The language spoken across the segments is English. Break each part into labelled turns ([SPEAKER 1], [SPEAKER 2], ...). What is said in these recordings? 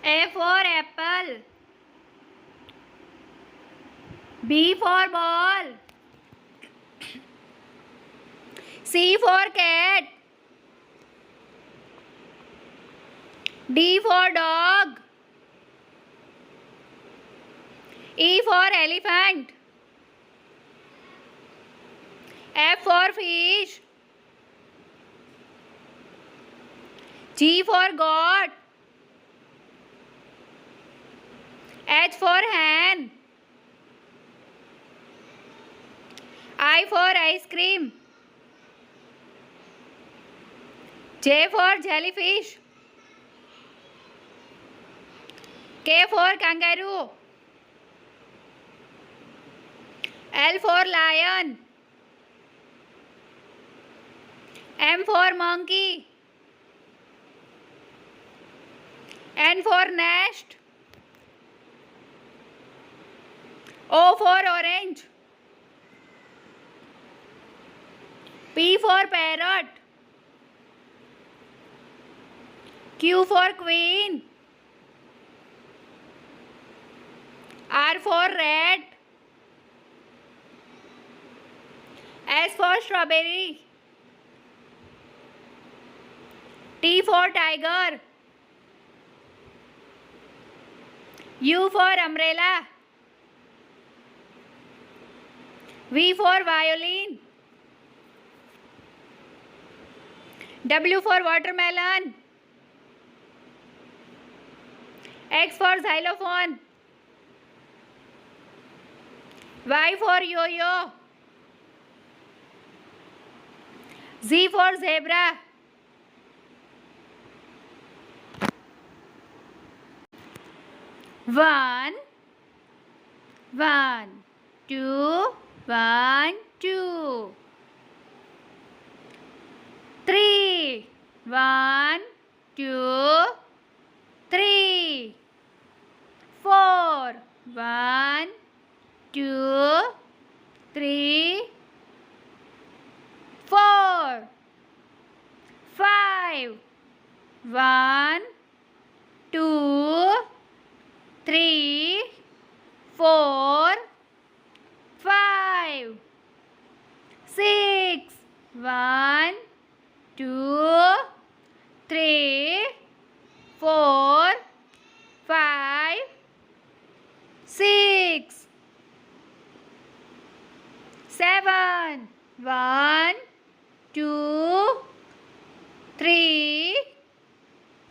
[SPEAKER 1] A for apple. B for ball. C for cat. D for dog. E for elephant. F for fish. G for goat. H for hen. I for ice cream. J for jellyfish. K for kangaroo. L for lion. M for monkey. N for nest. O for orange. P for parrot. Q for queen. R for rat. S for strawberry. T for tiger. U for umbrella. V for violin. W for watermelon. X for xylophone. Y for yo-yo. Z for zebra. One, two, 1, 2. 3, 1, 2, 3. 4, 1, 2, 3. 4, 5, 1, 2, 3, 4, 5, 6, 1, 2, 3, 4, 5, 6, 7, 1, 2, 3,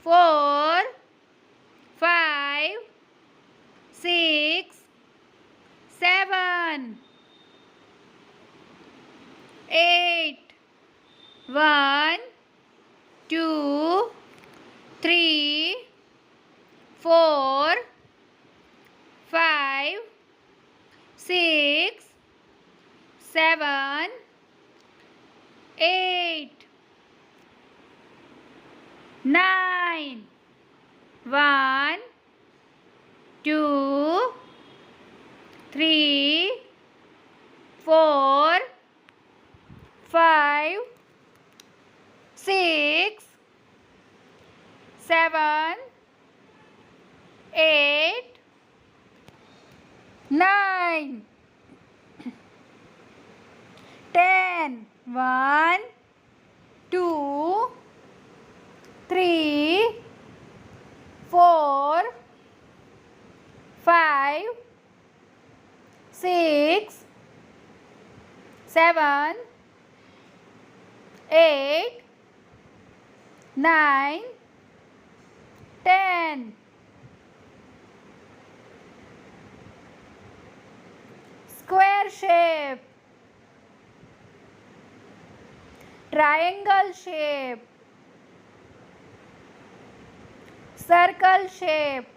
[SPEAKER 1] 4, 5, 6, 7, 8, 1, 2, 3, 4, 5, 6, 7, 8, 9, 1, 2, 3, 4, 5, 6, 7, 8, 9, 10, 1, 2, 3, 4, 5, 6, 7, 8, 9, 10. Square shape. Triangle shape. Circle shape.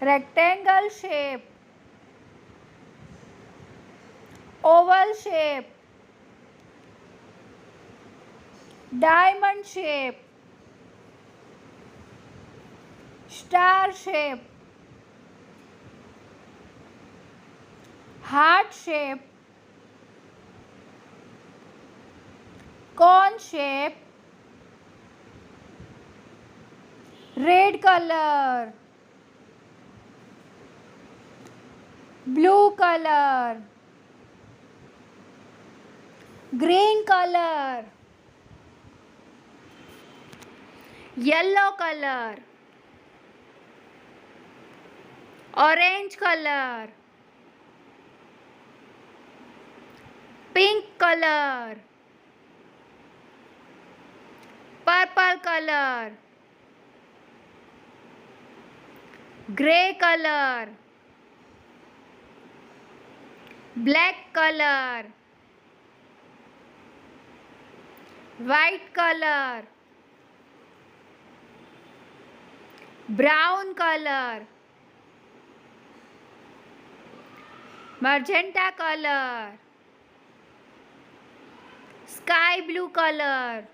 [SPEAKER 1] Rectangle shape. Oval shape. Diamond shape. Star shape. Heart shape. Cone shape. red color, blue color, green color, yellow color, orange color, pink color, purple color, grey color, black color, white color, brown color, magenta color, sky blue color,